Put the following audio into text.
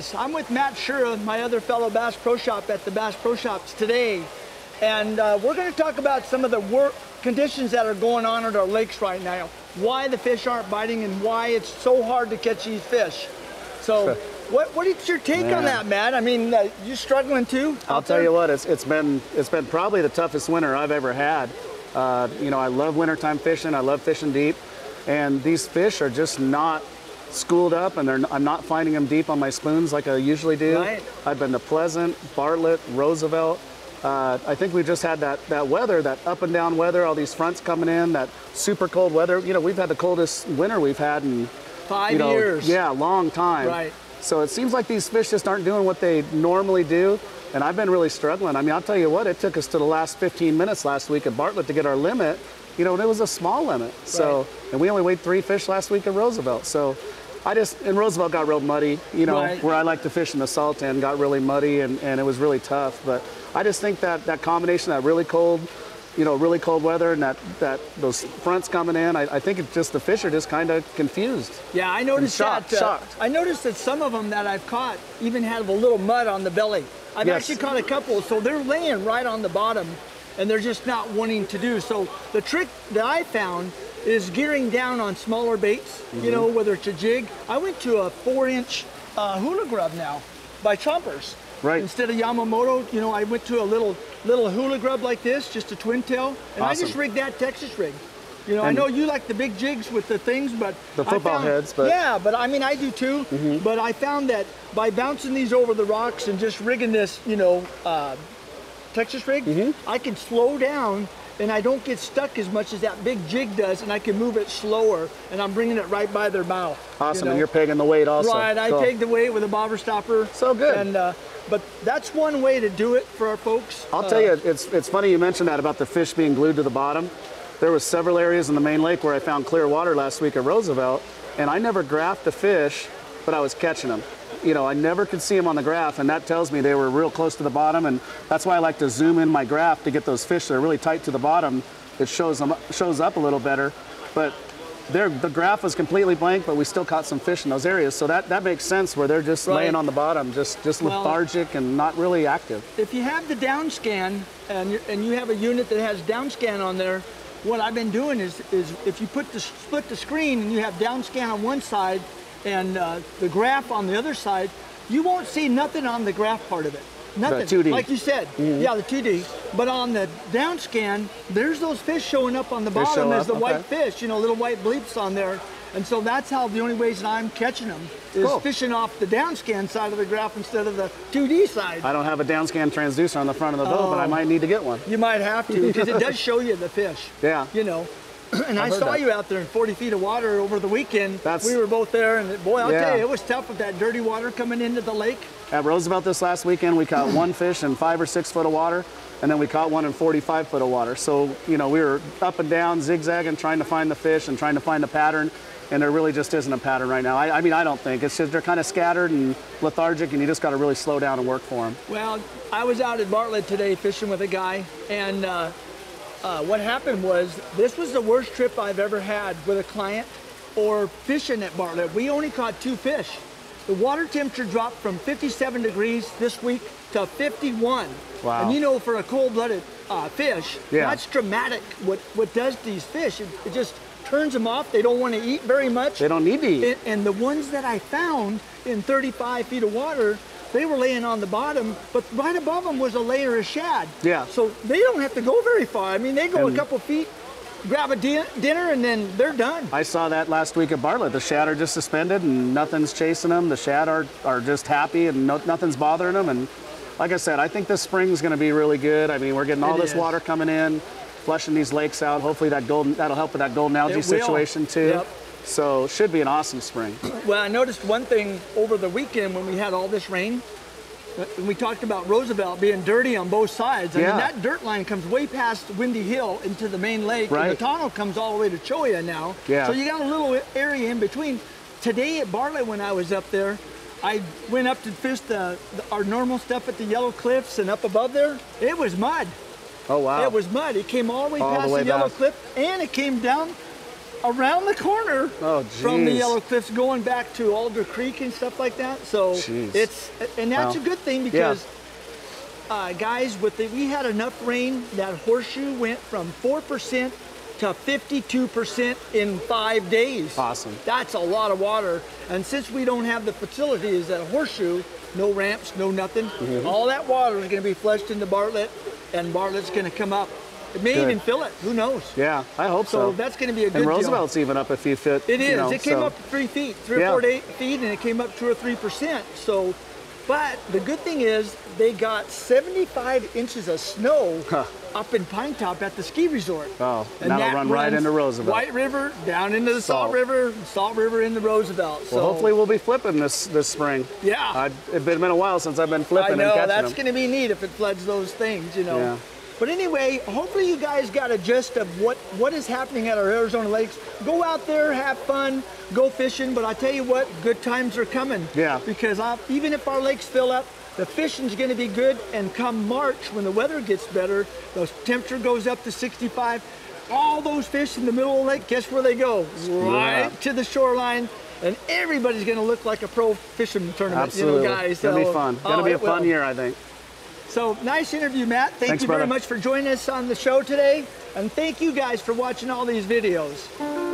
this. I'm with Matt Shura, my other fellow Bass Pro Shop at the Bass Pro Shops today. And we're going to talk about some of the conditions that are going on at our lakes right now. Why the fish aren't biting and why it's so hard to catch these fish. So what is your take on that, Matt? I mean, you struggling too? I'll tell you what, it's been probably the toughest winter I've ever had. You know, I love wintertime fishing. I love fishing deep. And these fish are just not schooled up, and I'm not finding them deep on my spoons like I usually do. Right. I've been to Pleasant, Bartlett, Roosevelt. I think we just had that weather, that up and down weather, all these fronts coming in, that super cold weather. You know, we've had the coldest winter we've had in 5 years. Yeah, long time. Right. So it seems like these fish just aren't doing what they normally do, and I've been really struggling. I mean, I'll tell you what, it took us to the last 15 minutes last week at Bartlett to get our limit. You know, and it was a small limit. So, and we only weighed 3 fish last week at Roosevelt. So and Roosevelt got real muddy, you know, where I like to fish in the salt end got really muddy and it was really tough. But I just think that combination, that really cold, you know, really cold weather and those fronts coming in, I think it's just the fish are just kind of confused. Yeah, I noticed shocked. I noticed that some of them that I've caught even have a little mud on the belly. I've actually caught a couple, so they're laying right on the bottom and they're just not wanting to do. So the trick that I found is gearing down on smaller baits, you know, whether it's a jig. I went to a 4-inch hula grub now by Chompers. Right. Instead of Yamamoto, you know, I went to a little hula grub like this, just a twin tail, and I just rigged that Texas rig. You know, I know you like the big jigs with the things, but the football heads, but yeah, but I mean I do too. But I found that by bouncing these over the rocks and just rigging this, you know, Texas rig, I can slow down and I don't get stuck as much as that big jig does, and I can move it slower, and I'm bringing it right by their bow. Awesome, you know? And you're pegging the weight also. Right, I peg the weight with a bobber stopper. So good. And but that's one way to do it for our folks. I'll tell you, it's funny you mentioned that about the fish being glued to the bottom. There was several areas in the main lake where I found clear water last week at Roosevelt, and I never graphed the fish, but I was catching them. You know, I never could see them on the graph, and that tells me they were real close to the bottom, and that's why I like to zoom in my graph to get those fish that are really tight to the bottom. It shows up a little better, but the graph was completely blank, but we still caught some fish in those areas, so that makes sense where they're just laying on the bottom, just lethargic and not really active. If you have the down scan, and you have a unit that has down scan on there, what I've been doing is if you split the screen and you have down scan on one side and the graph on the other side, you won't see nothing on the graph part of it. Nothing. The 2D. Like you said. Yeah, the 2D. But on the down scan, there's those fish showing up on the bottom as the white fish, you know, little white bleeps on there. And so that's how the only ways that I'm catching them is fishing off the down scan side of the graph instead of the 2D side. I don't have a down scan transducer on the front of the boat, but I might need to get one. You might have to, because it does show you the fish. Yeah. You know. And I saw you out there in 40 feet of water over the weekend. We were both there, and boy, I'll tell you, it was tough with that dirty water coming into the lake. At Roosevelt this last weekend, we caught 1 fish in 5 or 6 foot of water, and then we caught one in 45 foot of water. So, you know, we were up and down, zigzagging, trying to find the fish and trying to find a pattern, and there really just isn't a pattern right now. I mean, I don't think. It's just they're kind of scattered and lethargic, and you just got to really slow down and work for them. Well, I was out at Bartlett today fishing with a guy, and what happened was, this was the worst trip I've ever had with a client or fishing at Bartlett. We only caught 2 fish. The water temperature dropped from 57 degrees this week to 51. Wow. And you know, for a cold-blooded fish, that's dramatic. What does these fish, it just turns them off. They don't want to eat very much. They don't need to eat. And the ones that I found in 35 feet of water, they were laying on the bottom, but right above them was a layer of shad. Yeah. So they don't have to go very far. I mean, they go a couple feet, grab a dinner, and then they're done. I saw that last week at Bartlett. The shad are just suspended, and nothing's chasing them. The shad are just happy, and nothing's bothering them. And like I said, I think this spring is going to be really good. I mean, we're getting all this water coming in, flushing these lakes out. Hopefully that'll help with that golden algae situation too. Yep. So it should be an awesome spring. Well, I noticed one thing over the weekend when we had all this rain. And we talked about Roosevelt being dirty on both sides. I mean, that dirt line comes way past Windy Hill into the main lake, and the tunnel comes all the way to Cholla now. So you got a little area in between. Today at Bartlett, when I was up there, I went up to fish our normal stuff at the Yellow Cliffs, and up above there, it was mud. Oh, wow. It was mud. It came all the way past the Yellow Cliff, and it came down around the corner from the Yellow Cliffs, going back to Alder Creek and stuff like that. So that's a good thing because guys, we had enough rain that Horseshoe went from 4% to 52% in 5 days. Awesome. That's a lot of water. And since we don't have the facilities at Horseshoe, no ramps, no nothing, all that water is going to be flushed into Bartlett, and Bartlett's going to come up. It may even fill it. Who knows? Yeah, I hope so. So that's going to be a good deal. And Roosevelt's even up a few feet. It is. It came up 3 feet, 3 or 4 feet, and it came up 2 or 3%. So, but the good thing is they got 75 inches of snow up in Pine Top at the ski resort. Oh, and that'll run right into Roosevelt. White River down into the Salt River, Salt River into Roosevelt. Well, hopefully we'll be flipping this spring. Yeah. It's been a while since I've been flipping and catching them. That's going to be neat if it floods those things, you know. Yeah. But anyway, hopefully you guys got a gist of what is happening at our Arizona lakes. Go out there, have fun, go fishing. But I tell you what, good times are coming. Yeah. Because even if our lakes fill up, the fishing's going to be good. And come March, when the weather gets better, the temperature goes up to 65. All those fish in the middle of the lake, guess where they go? Right to the shoreline. And everybody's going to look like a pro fishing tournament. Absolutely. You know, guys. It's going to be fun. Going to be a fun year, I think. So, nice interview, Matt. Thank you very much for joining us on the show today. And thank you guys for watching all these videos.